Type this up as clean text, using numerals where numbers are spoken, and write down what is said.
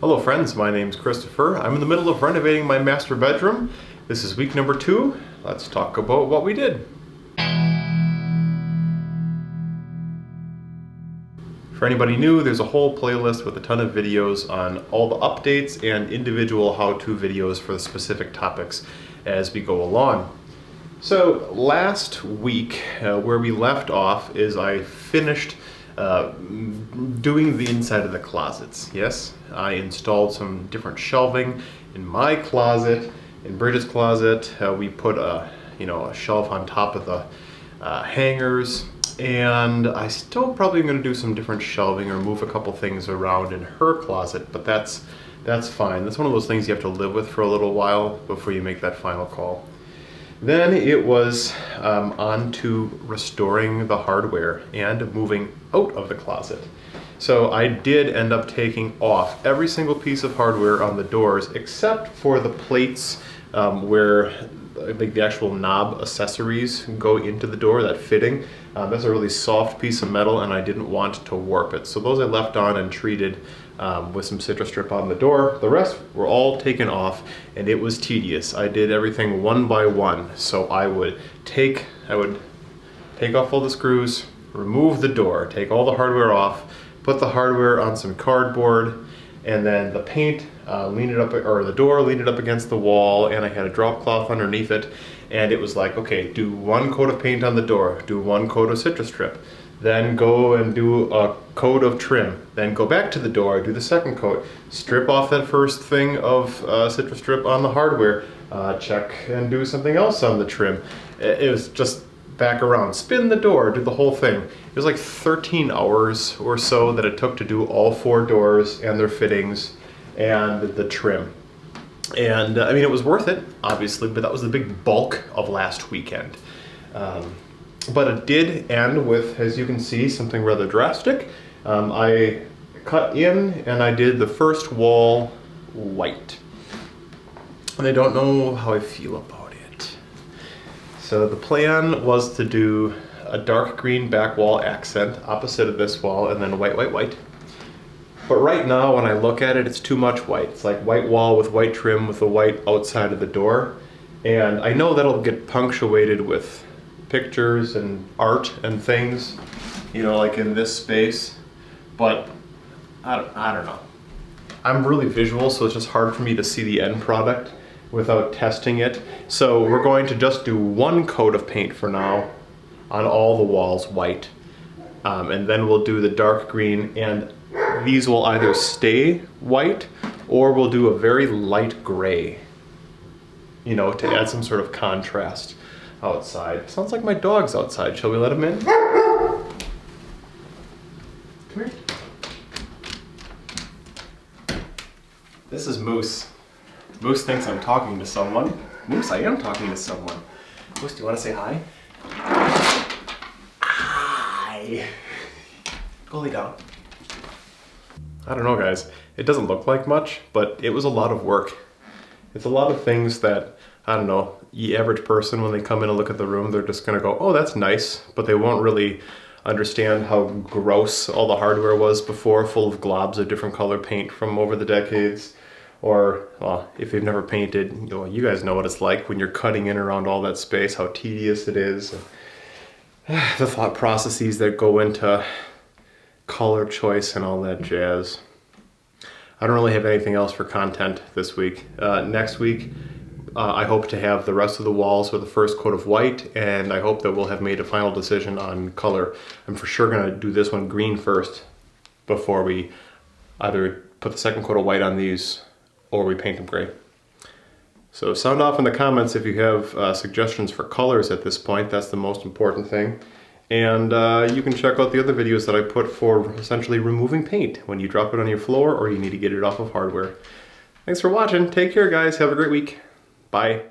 Hello friends, my name's Christopher. I'm in the middle of renovating my master bedroom. This is week number 2. Let's talk about what we did. For anybody new, there's a whole playlist with a ton of videos on all the updates and individual how-to videos for the specific topics as we go along. So last week, where we left off is I finished doing the inside of the closets. Yes, I installed some different shelving in my closet. In Bridget's closet, we put a shelf on top of the hangers, and I still probably am going to do some different shelving or move a couple things around in her closet, but that's fine. That's one of those things you have to live with for a little while before you make that final call. Then it was on to restoring the hardware and moving out of the closet. So I did end up taking off every single piece of hardware on the doors except for the plates where the actual knob accessories go into the door, that fitting. That's a really soft piece of metal and I didn't want to warp it. So those I left on and treated with some citrus strip on the door. The rest were all taken off and it was tedious. I did everything one by one. So I would take off all the screws, remove the door, take all the hardware off, put the hardware on some cardboard, and then the paint, lean it up, or the door, lean it up against the wall, and I had a drop cloth underneath it, and it was like, okay, do one coat of paint on the door, do one coat of citrus strip, then go and do a coat of trim, then go back to the door, do the second coat, strip off that first thing of citrus strip on the hardware, check and do something else on the trim. It was just back around, spin the door, do the whole thing. It was like 13 hours or so that it took to do all 4 doors and their fittings and the trim. And I mean, it was worth it, obviously, but that was the big bulk of last weekend. But it did end with, as you can see, something rather drastic. I cut in and I did the first wall white. And I don't know how I feel about it. So the plan was to do a dark green back wall accent opposite of this wall and then white, white, white. But right now when I look at it, it's too much white. It's like white wall with white trim with the white outside of the door. And I know that'll get punctuated with pictures and art and things, like in this space. But I don't know. I'm really visual, so it's just hard for me to see the end product without testing it. So we're going to just do one coat of paint for now on all the walls, white. And then we'll do the dark green, and these will either stay white or we'll do a very light gray, to add some sort of contrast outside. Sounds like my dog's outside. Shall we let him in? Come here. This is Moose. Moose thinks I'm talking to someone. Moose, I am talking to someone. Moose, do you want to say hi? Hi. Go lay down. I don't know, guys. It doesn't look like much, but it was a lot of work. It's a lot of things that, I don't know, the average person, when they come in and look at the room, they're just gonna go, oh, that's nice, but they won't really understand how gross all the hardware was before, full of globs of different color paint from over the decades. Or, well, if you've never painted, you guys know what it's like when you're cutting in around all that space, how tedious it is. The thought processes that go into color choice and all that jazz. I don't really have anything else for content this week. Next week, I hope to have the rest of the walls with the first coat of white, and I hope that we'll have made a final decision on color. I'm for sure gonna do this one green first before we either put the second coat of white on these or we paint them gray. So sound off in the comments if you have suggestions for colors at this point. That's the most important thing. And you can check out the other videos that I put for essentially removing paint when you drop it on your floor or you need to get it off of hardware. Thanks for watching. Take care, guys. Have a great week. Bye.